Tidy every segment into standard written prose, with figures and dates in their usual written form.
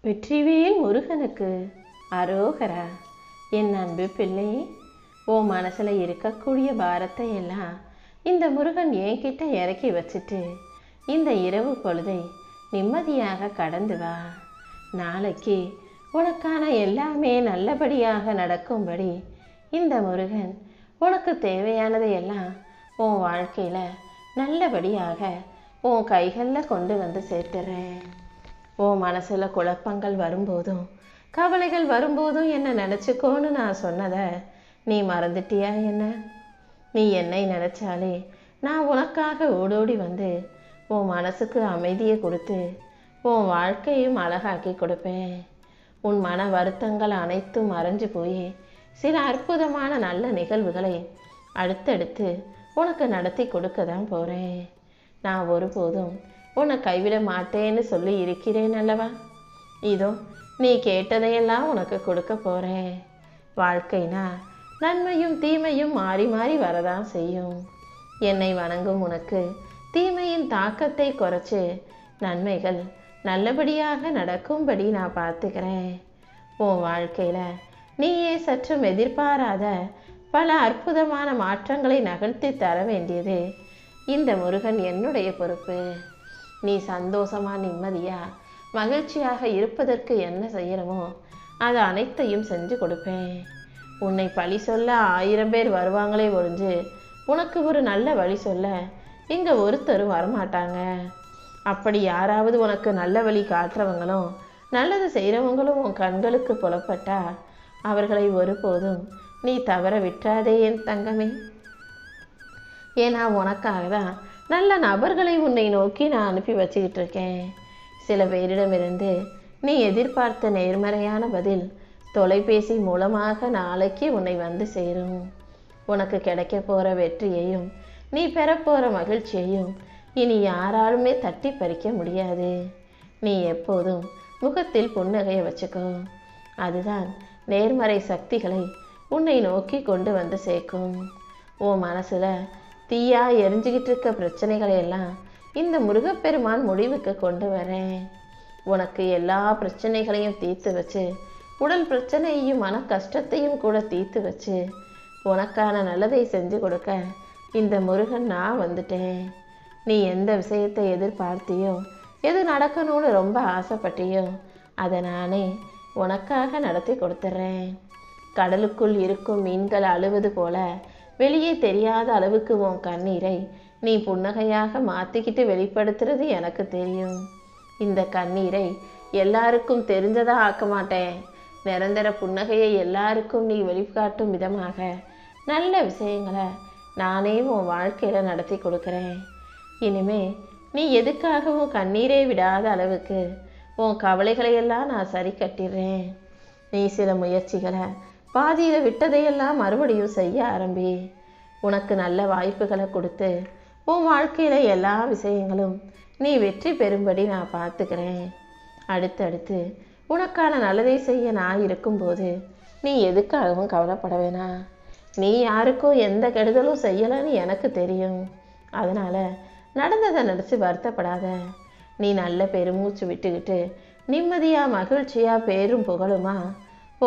வெற்றிவேல் முருகனுக்கு அரோகரா. என் அன்பு பிள்ளை, ஓ மனசில் இருக்கக்கூடிய பாரத்தை எல்லாம் இந்த முருகன் என்கிட்ட இறக்கி வச்சுட்டு இந்த இரவு பொழுதை நிம்மதியாக கடந்து வா. நாளைக்கு உனக்கான எல்லாமே நல்லபடியாக நடக்கும்படி இந்த முருகன் உனக்கு தேவையானதை எல்லாம் உன் வாழ்க்கையில் நல்லபடியாக உன் கைகளில் கொண்டு வந்து சேர்த்துறேன். உன் மனசில் குழப்பங்கள் வரும்போதும் கவலைகள் வரும்போதும் என்ன நினச்சிக்கோன்னு நான் சொன்னதை நீ மறந்துட்டியா என்ன? நீ என்னை நினச்சாலே நான் உனக்காக ஓடோடி வந்து உன் மனசுக்கு அமைதியை கொடுத்து உன் வாழ்க்கையும் அழகாக்கி கொடுப்பேன். உன் மன வருத்தங்கள் அனைத்தும் மறைஞ்சு போய் சில அற்புதமான நல்ல நிகழ்வுகளை அடுத்தடுத்து உனக்கு நடத்தி கொடுக்க தான் போகிறேன். நான் ஒருபோதும் உன்னை கைவிட மாட்டேன்னு சொல்லி இருக்கிறேன் அல்லவா? இதோ நீ கேட்டதையெல்லாம் உனக்கு கொடுக்க போகிறேன். வாழ்க்கைனா நன்மையும் தீமையும் மாறி மாறி வரதான் செய்யும். என்னை வணங்கும் உனக்கு தீமையின் தாக்கத்தை குறைச்சி நன்மைகள் நல்லபடியாக நடக்கும்படி நான் பார்த்துக்கிறேன். உன் வாழ்க்கையில் நீயே சற்றும் எதிர்பாராத பல அற்புதமான மாற்றங்களை நகர்த்தி தர வேண்டியது இந்த முருகன் என்னுடைய பொறுப்பு. நீ சந்தோஷமா நிம்மதியா மகிழ்ச்சியாக இருப்பதற்கு என்ன செய்யணுமோ அது அனைத்தையும் செஞ்சு கொடுப்பேன். உன்னை பழி சொல்ல 1000 பேர் வருவாங்களே ஒழிஞ்சு உனக்கு ஒரு நல்ல வழி சொல்ல இங்கே ஒருத்தரும் வரமாட்டாங்க. அப்படி யாராவது உனக்கு நல்ல வழி காட்டுறவங்களும் நல்லது செய்கிறவங்களும் உன் கண்களுக்கு புலப்பட்டா அவர்களை ஒருபோதும் நீ தவற விட்டாதே என் தங்கமே. ஏன்னா உனக்காக தான் நல்ல நபர்களை உன்னை நோக்கி நான் அனுப்பி வச்சுக்கிட்டு இருக்கேன். சில பேரிடமிருந்து நீ எதிர்பார்த்த நேர்மறையான பதில் தொலைபேசி மூலமாக நாளைக்கு உன்னை வந்து சேரும். உனக்கு கிடைக்க போகிற வெற்றியையும் நீ பெறப்போகிற மகிழ்ச்சியையும் இனி யாராலுமே தட்டி பறிக்க முடியாது. நீ எப்போதும் முகத்தில் புன்னகையை வச்சுக்கோ. அதுதான் நேர்மறை சக்திகளை உன்னை நோக்கி கொண்டு வந்து சேர்க்கும். உன் மனசில் தீயா எரிஞ்சுக்கிட்டு இருக்க பிரச்சனைகளை எல்லாம் இந்த முருகப்பெருமான் முடிவுக்கு கொண்டு வரேன். உனக்கு எல்லா பிரச்சனைகளையும் தீர்த்து வச்சு உடல் பிரச்சனையையும் மன கஷ்டத்தையும் கூட தீர்த்து வச்சு உனக்கான நல்லதை செஞ்சு கொடுக்க இந்த முருகன் நான் வந்துட்டேன். நீ எந்த விஷயத்தை எதிர்பார்த்தியோ எது நடக்கணும்னு ரொம்ப ஆசைப்பட்டியோ அதை நானே உனக்காக நடத்தி கொடுத்துட்றேன். கடலுக்குள் இருக்கும் மீன்கள் அழுவது போல வெளியே தெரியாத அளவுக்கு உன் கண்ணீரை நீ புன்னகையாக மாற்றிக்கிட்டு வெளிப்படுத்துறது எனக்கு தெரியும். இந்த கண்ணீரை எல்லாருக்கும் தெரிஞ்சதா ஆக்க மாட்டேன். நிரந்தர புன்னகையை எல்லாருக்கும் நீ வெளிக்காட்டும் விதமாக நல்ல விஷயங்களை நானே உன் வாழ்க்கையில் நடத்தி கொடுக்குறேன். இனிமே நீ எதுக்காகவும் கண்ணீரை விடாத அளவுக்கு உன் கவலைகளையெல்லாம் நான் சரி கட்டிடுறேன். நீ சில முயற்சிகளை பாதியில் விட்டதையெல்லாம் மறுபடியும் செய்ய ஆரம்பி. உனக்கு நல்ல வாய்ப்புகளை கொடுத்து உன் வாழ்க்கையில் எல்லா விஷயங்களும் நீ வெற்றி பெறும்படி நான் பார்த்துக்கிறேன். அடுத்தடுத்து உனக்கான நல்லதை செய்ய நான் இருக்கும்போது நீ எதுக்காகவும் கவலைப்பட வேணாம். நீ யாருக்கும் எந்த கெடுதலும் செய்யலைன்னு எனக்கு தெரியும். அதனால் நடந்ததை நினச்சி வருத்தப்படாத. நீ நல்ல பெருமூச்சு விட்டுக்கிட்டு நிம்மதியாக மகிழ்ச்சியாக பேரும் புகழுமா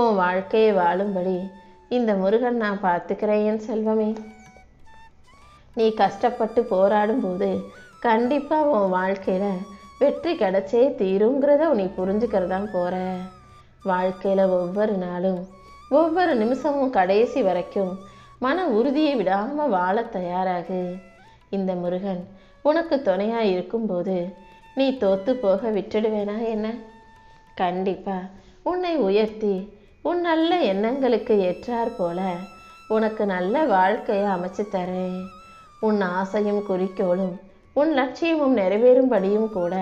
உன் வாழ்க்கையை வாழும்படி இந்த முருகன் நான் பார்த்துக்கிறேன் என் செல்வமே. நீ கஷ்டப்பட்டு போராடும் போது கண்டிப்பாக உன் வாழ்க்கையில் வெற்றி கிடைச்சே தீருங்கிறத நீ புரிஞ்சுக்கிறதான் போகிற. வாழ்க்கையில் ஒவ்வொரு நாளும் ஒவ்வொரு நிமிஷமும் கடைசி வரைக்கும் மன உறுதியை விடாமல் வாழ தயாராகு. இந்த முருகன் உனக்கு துணையாக இருக்கும்போது நீ தோற்று போக விட்டுடுவேனா என்ன? கண்டிப்பாக உன்னை உயர்த்தி உன் நல்ல எண்ணங்களுக்கு ஏற்றார் போல உனக்கு நல்ல வாழ்க்கையை அமைச்சு தரேன். உன் ஆசையும் குறிக்கோளும் உன் லட்சியமும் நிறைவேறும்படியும் கூட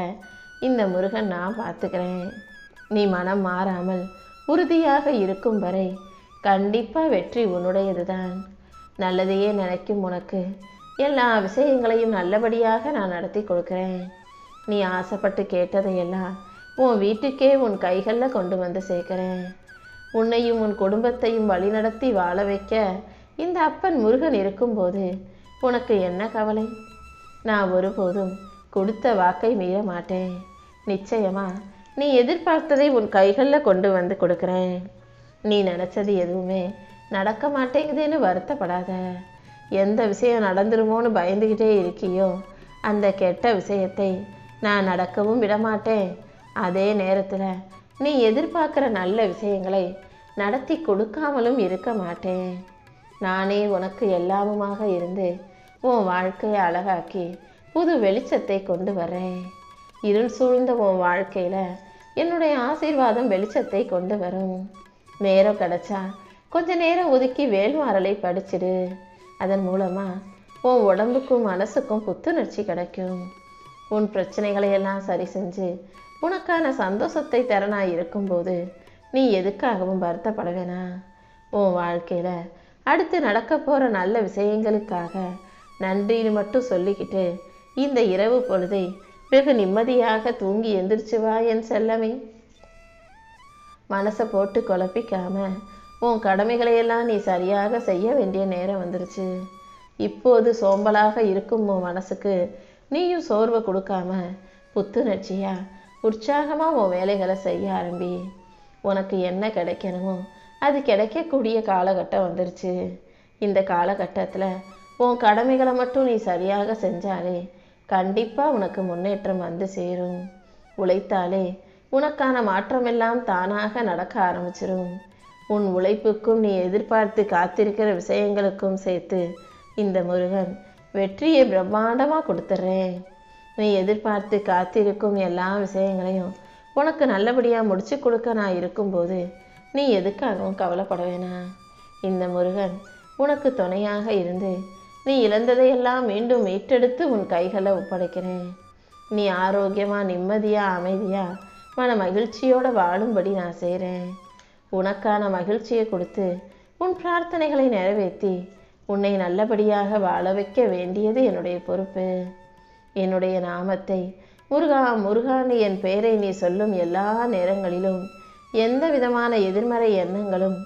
இந்த முருகன் நான் பார்த்துக்கிறேன். நீ மனம் மாறாமல் உறுதியாக இருக்கும் வரை கண்டிப்பாக வெற்றி உன்னுடையது தான். நல்லதையே நினைக்கும் உனக்கு எல்லா விஷயங்களையும் நல்லபடியாக நான் நடத்தி கொடுக்குறேன். நீ ஆசைப்பட்டு கேட்டதையெல்லாம் உன் வீட்டுக்கே உன் கைகளில் கொண்டு வந்து சேர்க்கிறேன். உன்னையும் உன் குடும்பத்தையும் வழிநடத்தி வாழ வைக்க இந்த அப்பன் முருகன் இருக்கும்போது உனக்கு என்ன கவலை? நான் ஒருபோதும் கொடுத்த வாக்கை மீற மாட்டேன். நிச்சயமா நீ எதிர்பார்த்ததை உன் கைகளில் கொண்டு வந்து கொடுக்குறேன். நீ நினச்சது எதுவுமே நடக்க மாட்டேங்குதுன்னு வருத்தப்படாத. எந்த விஷயம் நடந்துருமோன்னு பயந்துக்கிட்டே இருக்கியோ அந்த கெட்ட விஷயத்தை நான் நடக்கவும் விடமாட்டேன். அதே நேரத்தில் நீ எதிர்பார்க்குற நல்ல விஷயங்களை நடத்தி கொடுக்காமலும் இருக்க மாட்டேன். நானே உனக்கு எல்லாமுமாக இருந்து உன் வாழ்க்கையை அழகாக்கி புது வெளிச்சத்தை கொண்டு வரேன். இருள் சூழ்ந்த உன் வாழ்க்கையில் என்னுடைய ஆசீர்வாதம் வெளிச்சத்தை கொண்டு வரும். நேரம் கிடைச்சா கொஞ்ச நேரம் ஒதுக்கி வேல்மாறலை படிச்சிடு. அதன் மூலமாக உன் உடம்புக்கும் மனசுக்கும் புத்துணர்ச்சி கிடைக்கும். உன் பிரச்சனைகளை எல்லாம் சரி செஞ்சு உனக்கான சந்தோஷத்தை தர நான் இருக்கும்போது நீ எதுக்காகவும் வருத்தப்பட வேணாம். உன் வாழ்க்கையில் அடுத்து நடக்க போகிற நல்ல விஷயங்களுக்காக நன்றின்னு மட்டும் சொல்லிக்கிட்டு இந்த இரவு பொழுதை வெகு நிம்மதியாக தூங்கி எந்திரிச்சு வா என் செல்லமே. மனசை போட்டு குழப்பிக்காம உன் கடமைகளையெல்லாம் நீ சரியாக செய்ய வேண்டிய நேரம் வந்துருச்சு. இப்போது சோம்பலாக இருக்கும் உன் மனசுக்கு நீயும் சோர்வை கொடுக்காம புத்துணர்ச்சியா உற்சாகமாக உன் வேலைகளை செய்ய ஆரம்பி. உனக்கு என்ன கிடைக்கணுமோ அது கிடைக்கக்கூடிய காலகட்டம் வந்துருச்சு. இந்த காலகட்டத்தில் உன் கடமைகளை மட்டும் நீ சரியாக செஞ்சாலே கண்டிப்பாக உனக்கு முன்னேற்றம் வந்து சேரும். உழைத்தாலே உனக்கான மாற்றமெல்லாம் தானாக நடக்க ஆரம்பிச்சிடும். உன் உழைப்புக்கும் நீ எதிர்பார்த்து காத்திருக்கிற விஷயங்களுக்கும் சேர்த்து இந்த முருகன் வெற்றியை பிரம்மாண்டமாக கொடுத்துட்றேன். நீ எதிர்பார்த்து காத்திருக்கும் எல்லா விஷயங்களையும் உனக்கு நல்லபடியாக முடிச்சு கொடுக்க நான் இருக்கும்போது நீ எதுக்காகவும் கவலைப்பட வேணாம். இந்த முருகன் உனக்கு துணையாக இருந்து நீ இழந்ததையெல்லாம் மீண்டும் மீட்டெடுத்து உன் கைகளை ஒப்படைக்கிறேன். நீ ஆரோக்கியமாக நிம்மதியாக அமைதியாக மன மகிழ்ச்சியோடு வாழும்படி நான் செய்கிறேன். உனக்கான மகிழ்ச்சியை கொடுத்து உன் பிரார்த்தனைகளை நிறைவேற்றி உன்னை நல்லபடியாக வாழ வைக்க வேண்டியது என்னுடைய பொறுப்பு. என்னுடைய நாமத்தை முருகா முருகான்னு என் பெயரை நீ சொல்லும் எல்லா நேரங்களிலும் எந்த விதமான எதிர்மறை எண்ணங்களும்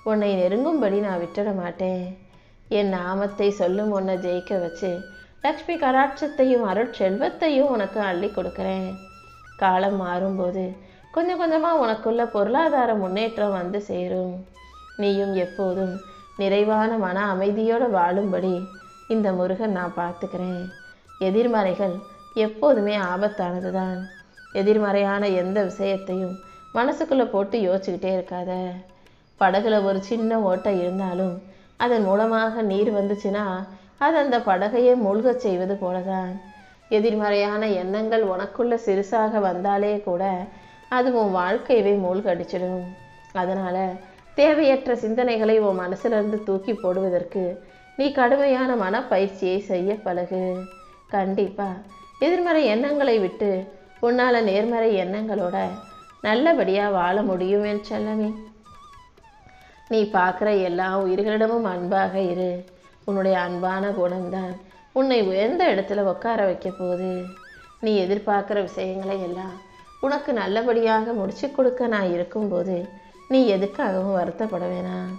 உன்னை நெருங்கும்படி நான் விட்டுட மாட்டேன். என் நாமத்தை சொல்லும் உன்னை ஜெயிக்க வச்சு லக்ஷ்மி கடாட்சத்தையும் அருட்செல்வத்தையும் உனக்கு அள்ளி கொடுக்குறேன். காலம் மாறும்போது கொஞ்சம் கொஞ்சமாக உனக்குள்ள பொருளாதார முன்னேற்றம் வந்து சேரும். நீயும் எப்போதும் நிறைவான மன அமைதியோடு வாழும்படி இந்த முருகன் நான் பார்த்துக்கிறேன். எதிர்மறைகள் எப்போதுமே ஆபத்தானது தான். எதிர்மறையான எந்த விஷயத்தையும் மனசுக்குள்ளே போட்டு யோசிச்சுக்கிட்டே இருக்காத. படகுல ஒரு சின்ன ஓட்டை இருந்தாலும் அதன் மூலமாக நீர் வந்துச்சுன்னா அது அந்த படகையே மூழ்கச் செய்வது போலதான். எதிர்மறையான எண்ணங்கள் உனக்குள்ள சிறுசாக வந்தாலே கூட அது உன் வாழ்க்கையவே மூழ்கடிச்சிடும். அதனால் தேவையற்ற சிந்தனைகளை உன் மனசிலிருந்து தூக்கி போடுவதற்கு நீ கடுமையான மனப்பயிற்சியை செய்ய பழகு. கண்டிப்பாக எதிர்மறை எண்ணங்களை விட்டு உன்னால் நேர்மறை எண்ணங்களோட நல்லபடியாக வாழ முடியும் என் செல்லமே. நீ பார்க்குற எல்லா உயிர்களிடமும் அன்பாக இரு. உன்னுடைய அன்பான குணம்தான் உன்னை உயர்ந்த இடத்துல உட்கார வைக்க போகுது. நீ எதிர்பார்க்குற விஷயங்களை எல்லாம் உனக்கு நல்லபடியாக முடிச்சு கொடுக்க நான் இருக்கும்போது நீ எதுக்காகவும் வருத்தப்பட வேணாம்.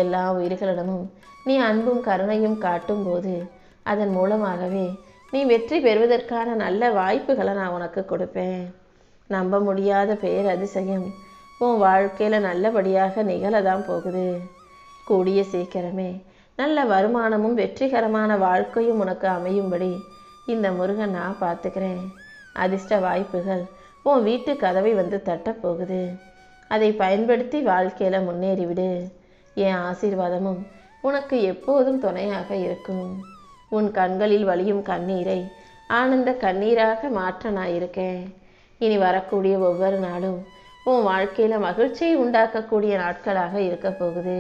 எல்லா உயிர்களிடமும் நீ அன்பும் கருணையும் காட்டும்போது அதன் மூலமாகவே நீ வெற்றி பெறுவதற்கான நல்ல வாய்ப்புகளை நான் உனக்கு கொடுப்பேன். நம்ப முடியாத பேரதிசயம் உன் வாழ்க்கையில் நல்லபடியாக நிகழதான் போகுது. கூடிய சீக்கிரமே நல்ல வருமானமும் வெற்றிகரமான வாழ்க்கையும் உனக்கு அமையும்படி இந்த முருகன் நான் பார்த்துக்கிறேன். அதிர்ஷ்ட வாய்ப்புகள் உன் வீட்டு கதவை வந்து தட்டப்போகுது. அதை பயன்படுத்தி வாழ்க்கையில் முன்னேறிவிடு. என் ஆசீர்வாதமும் உனக்கு எப்போதும் துணையாக இருக்கும். உன் கண்களில் வழியும் கண்ணீரை ஆனந்த கண்ணீராக மாற்ற நான் இருக்கேன். இனி வரக்கூடிய ஒவ்வொரு நாளும் உன் வாழ்க்கையில் மகிழ்ச்சியை உண்டாக்கக்கூடிய நாட்களாக இருக்க போகுது.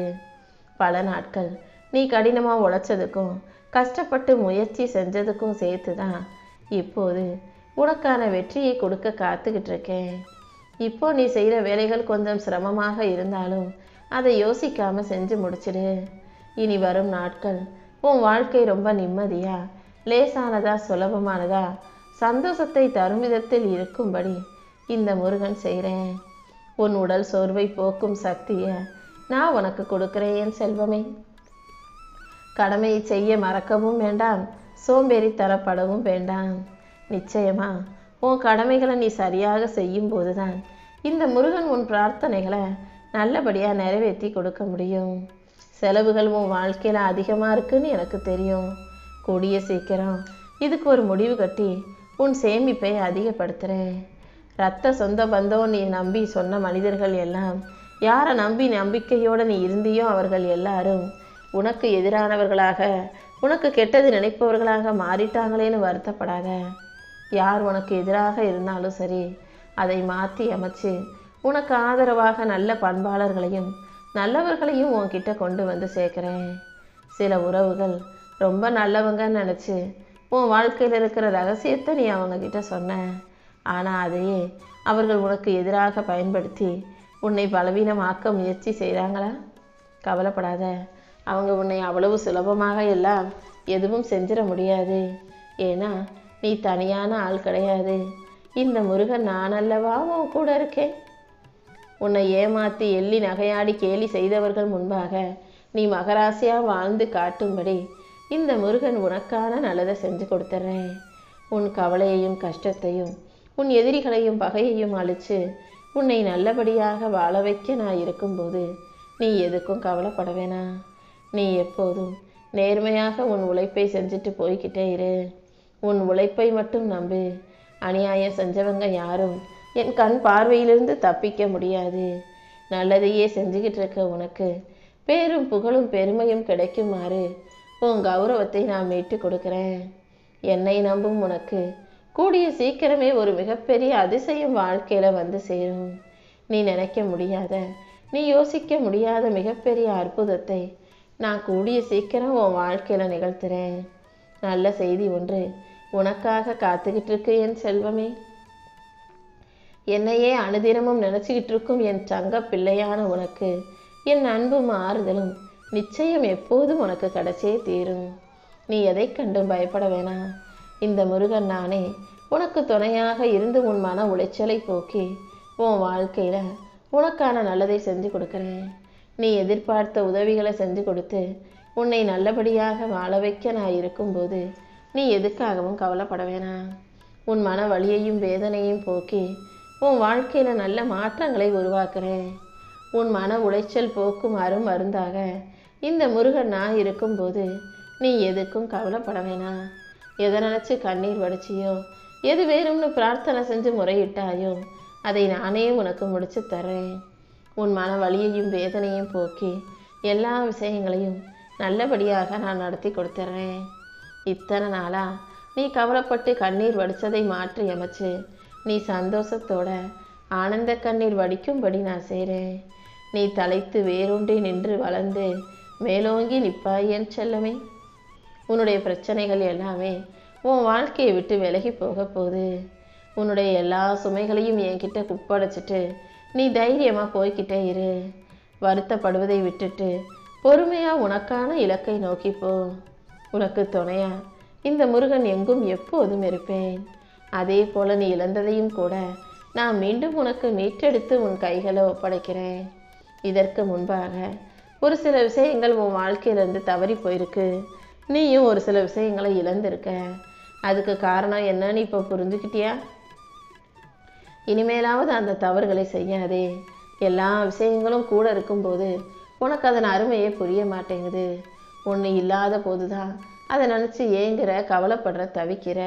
பல நாட்கள் நீ கடினமாக உழைச்சதுக்கும் கஷ்டப்பட்டு முயற்சி செஞ்சதுக்கும் சேர்த்து தான் இப்போது உனக்கான வெற்றியை கொடுக்க காத்துக்கிட்டு இருக்கேன். இப்போ நீ செய்கிற வேலைகள் கொஞ்சம் சிரமமாக இருந்தாலும் அதை யோசிக்காமல் செஞ்சு முடிச்சிடு. இனி வரும் நாட்கள் உன் வாழ்க்கை ரொம்ப நிம்மதியா லேசானதா சுலபமானதா சந்தோஷத்தை தரும் விதத்தில் இருக்கும்படி இந்த முருகன் செய்கிறேன். உன் உடல் சோர்வை போக்கும் சக்தியை நான் உனக்கு கொடுக்குறேன் என் செல்வமே. கடமையை செய்ய மறக்கவும் வேண்டாம், சோம்பேறி தரப்படவும் வேண்டாம். நிச்சயமா உன் கடமைகளை நீ சரியாக செய்யும் போதுதான் இந்த முருகன் உன் பிரார்த்தனைகளை நல்லபடியாக நிறைவேற்றி கொடுக்க முடியும். செலவுகள் உன் வாழ்க்கையில் அதிகமாக இருக்குன்னு எனக்கு தெரியும். கூடிய சீக்கிரம் இதுக்கு ஒரு முடிவு கட்டி உன் சேமிப்பை அதிகப்படுத்துகிறேன். ரத்த சொந்த பந்தம் நீ நம்பி சொன்ன மனிதர்கள் எல்லாம், யாரை நம்பி நம்பிக்கையோடு நீ இருந்தியோ அவர்கள் எல்லாரும் உனக்கு எதிரானவர்களாக, உனக்கு கெட்டது நினைப்பவர்களாக மாறிட்டாங்களேன்னு வருத்தப்படாத. யார் உனக்கு எதிராக இருந்தாலும் சரி, அதை மாற்றி அமைச்சு உனக்கு ஆதரவாக நல்ல பண்பாளர்களையும் நல்லவர்களையும் உன்கிட்ட கொண்டு வந்து சேர்க்குறேன். சில உறவுகள் ரொம்ப நல்லவங்கன்னு நினச்சி உன் வாழ்க்கையில் இருக்கிற ரகசியத்தை நீ அவங்கக்கிட்ட சொன்ன. ஆனால் அதையே அவர்கள் உனக்கு எதிராக பயன்படுத்தி உன்னை பலவீனமாக்க முயற்சி செய்கிறாங்களா? கவலைப்படாத. அவங்க உன்னை அவ்வளவு சுலபமாக எல்லாம் எதுவும் செஞ்சிட முடியாது. ஏன்னா நீ தனியான ஆள் கிடையாது. இந்த முருகன் நான் அல்லவா உன் கூட இருக்கேன். உன்னை ஏமாற்றி எள்ளி நகையாடி கேலி செய்தவர்கள் முன்பாக நீ மகராசியாக வாழ்ந்து காட்டும்படி இந்த முருகன் உனக்கான நல்லதை செஞ்சு கொடுத்துட்றேன். உன் கவலையையும் கஷ்டத்தையும் உன் எதிரிகளையும் பகையையும் அழித்து உன்னை நல்லபடியாக வாழ வைக்க நான் இருக்கும்போது நீ எதுக்கும் கவலைப்பட வேணாம். நீ எப்போதும் நேர்மையாக உன் உழைப்பை செஞ்சுட்டு போய்கிட்டே இரு. உன் உழைப்பை மட்டும் நம்பு. அநியாயம் செஞ்சவங்க யாரும் என் கண் பார்வையிலிருந்து தப்பிக்க முடியாது. நல்லதையே செஞ்சுக்கிட்டு இருக்க உனக்கு பேரும் புகழும் பெருமையும் கிடைக்குமாறு உன் கௌரவத்தை நான் மீட்டு கொடுக்குறேன். என்னை நம்பும் உனக்கு கூடிய சீக்கிரமே ஒரு மிகப்பெரிய அதிசயம் வாழ்க்கையில் வந்து சேரும். நீ நினைக்க முடியாத, நீ யோசிக்க முடியாத மிகப்பெரிய அற்புதத்தை நான் கூடிய சீக்கிரம் உன் வாழ்க்கையில் நிகழ்த்துறேன். நல்ல செய்தி ஒன்று உனக்காக காத்துக்கிட்டு இருக்கு என் செல்வமே. என்னையே அனுதினமும் நினச்சிக்கிட்டு இருக்கும் என் சங்க பிள்ளையான உனக்கு என் அன்பும் ஆறுதலும் நிச்சயம் எப்போதும் உனக்கு கிடைச்சே தீரும். நீ எதை கண்டும் பயப்பட வேணாம். இந்த முருகன் நானே உனக்கு துணையாக இருந்து உன் மன உளைச்சலை போக்கி உன் வாழ்க்கையில் உனக்கான நல்லதை செஞ்சு கொடுக்குறேன். நீ எதிர்பார்த்த உதவிகளை செஞ்சு கொடுத்து உன்னை நல்லபடியாக வாழ வைக்க நான் இருக்கும்போது நீ எதுக்காகவும் கவலைப்பட வேணாம். உன் மன வலியையும் வேதனையும் போக்கி உன் வாழ்க்கையில் நல்ல மாற்றங்களை உருவாக்குறேன். உன் மன உளைச்சல் போக்கும் மருந்தாக இந்த முருகன் நான் இருக்கும்போது நீ எதுக்கும் கவலைப்பட வேணாம். எதை நினச்சி கண்ணீர் வடிச்சியோ, எது வேணும்னு பிரார்த்தனை செஞ்சு முறையிட்டாயோ அதை நானே உனக்கு முடிச்சு தர்றேன். உன் மன வலியையும் வேதனையும் போக்கி எல்லா விஷயங்களையும் நல்லபடியாக நான் நடத்தி கொடுத்துட்றேன். இத்தனை நாளாக நீ கவலைப்பட்டு கண்ணீர் வடித்ததை மாற்றி அமைச்சு நீ சந்தோஷத்தோட ஆனந்த கண்ணீர் வடிக்கும்படி நான் செய்கிறேன். நீ தலைத்து வேரூன்றி நின்று வளர்ந்து மேலோங்கி நிற்பாய் என் செல்லமே. உன்னுடைய பிரச்சனைகள் எல்லாமே உன் வாழ்க்கையை விட்டு விலகி போக போகுது. உன்னுடைய எல்லா சுமைகளையும் என்கிட்ட குப்படைச்சிட்டு நீ தைரியமாக போய்கிட்டே இரு. வருத்தப்படுவதை விட்டுட்டு பொறுமையாக உனக்கான இலக்கை நோக்கி போ. உனக்கு துணையா இந்த முருகன் எங்கும் எப்போதும் இருப்பேன். அதே போல் நீ இழந்ததையும் கூட நான் மீண்டும் உனக்கு மீட்டெடுத்து உன் கைகளை ஒப்படைக்கிறேன். இதற்கு முன்பாக ஒரு சில விஷயங்கள் உன் வாழ்க்கையிலேருந்து தவறி போயிருக்கு. நீயும் ஒரு சில விஷயங்களை இழந்திருக்க. அதுக்கு காரணம் என்னன்னு இப்போ புரிஞ்சுக்கிட்டியா? இனிமேலாவது அந்த தவறுகளை செய்யாதே. எல்லா விஷயங்களும் கூட இருக்கும்போது உனக்கு அதன் அருமையே புரிய மாட்டேங்குது. ஒன்று இல்லாத போது தான் அதை நினச்சி ஏங்குற, கவலைப்படுற, தவிக்கிற.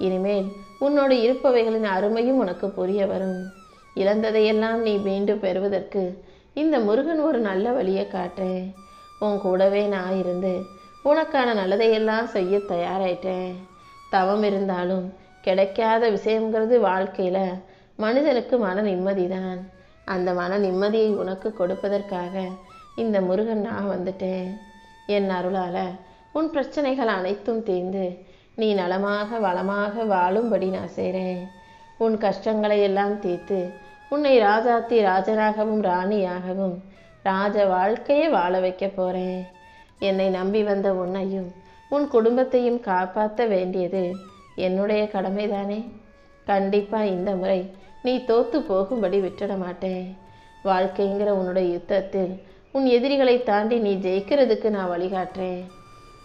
இனிமேல் உன்னோடு இருப்பவைகளின் அருமையும் உனக்கு புரிய வரும். இழந்ததையெல்லாம் நீ மீண்டும் பெறுவதற்கு இந்த முருகன் ஒரு நல்ல வழியை காட்டுறேன். உன் கூடவே நான் இருந்து உனக்கான நல்லதையெல்லாம் செய்ய தயாராயிட்டேன். தவம் இருந்தாலும் கிடைக்காத விஷயங்கிறது வாழ்க்கையில் மனிதனுக்கு மன நிம்மதி தான். அந்த மன நிம்மதியை உனக்கு கொடுப்பதற்காக இந்த முருகன் நான் வந்துட்டேன். என் அருளால் உன் பிரச்சனைகள் அனைத்தும் தீர்ந்து நீ நலமாக வளமாக வாழும்படி நான் செய்கிறேன். உன் கஷ்டங்களை எல்லாம் தீர்த்து உன்னை ராஜாத்தி ராஜனாகவும் ராணியாகவும் ராஜ வாழ்க்கையை வாழ வைக்க போகிறேன். என்னை நம்பி வந்த உன்னையும் உன் குடும்பத்தையும் காப்பாற்ற வேண்டியது என்னுடைய கடமைதானே. கண்டிப்பாக இந்த முறை நீ தோத்து போகும்படி விட்டுட மாட்டேன். வாழ்க்கைங்கிற உன்னுடைய யுத்தத்தில் உன் எதிரிகளை தாண்டி நீ ஜெயிக்கிறதுக்கு நான் வழிகாட்டுறேன்.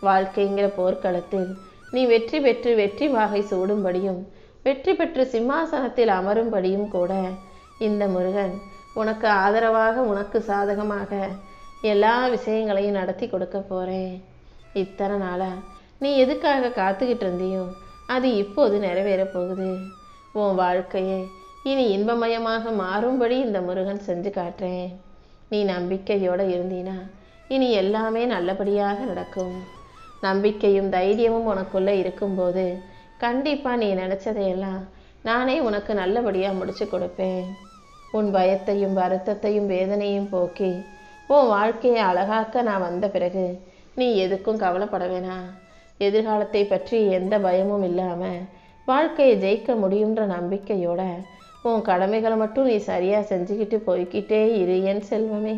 வாழ்க்கைங்கிற போர்க்களத்தில் நீ வெற்றி பெற்று வெற்றி வாகை சூடும்படியும் வெற்றி பெற்று சிம்மாசனத்தில் அமரும்படியும் கூட இந்த முருகன் உனக்கு ஆதரவாக, உனக்கு சாதகமாக எல்லா விஷயங்களையும் நடத்தி கொடுக்க போகிறேன். இத்தனை நாளாக நீ எதுக்காக காத்துக்கிட்டு இருந்தியோ அது இப்போது நிறைவேறப் போகுது. உன் வாழ்க்கையை இனி இன்பமயமாக மாறும்படி இந்த முருகன் செஞ்சு காட்டுறேன். நீ நம்பிக்கையோடு இருந்தீனா இனி எல்லாமே நல்லபடியாக நடக்கும். நம்பிக்கையும் தைரியமும் உனக்குள்ளே இருக்கும்போது கண்டிப்பாக நீ நினச்சதையெல்லாம் நானே உனக்கு நல்லபடியாக முடிச்சு கொடுப்பேன். உன் பயத்தையும் வருத்தத்தையும் வேதனையும் போக்கி உன் வாழ்க்கையை அழகாக்க நான் வந்த பிறகு நீ எதுக்கும் கவலைப்பட வேணாம். எதிர்காலத்தை பற்றி எந்த பயமும் இல்லாமல் வாழ்க்கையை ஜெயிக்க முடியுன்ற நம்பிக்கையோட உன் கடமைகளை மட்டும் நீ சரியாக செஞ்சுக்கிட்டு போய்கிட்டே இரு என் செல்வமே.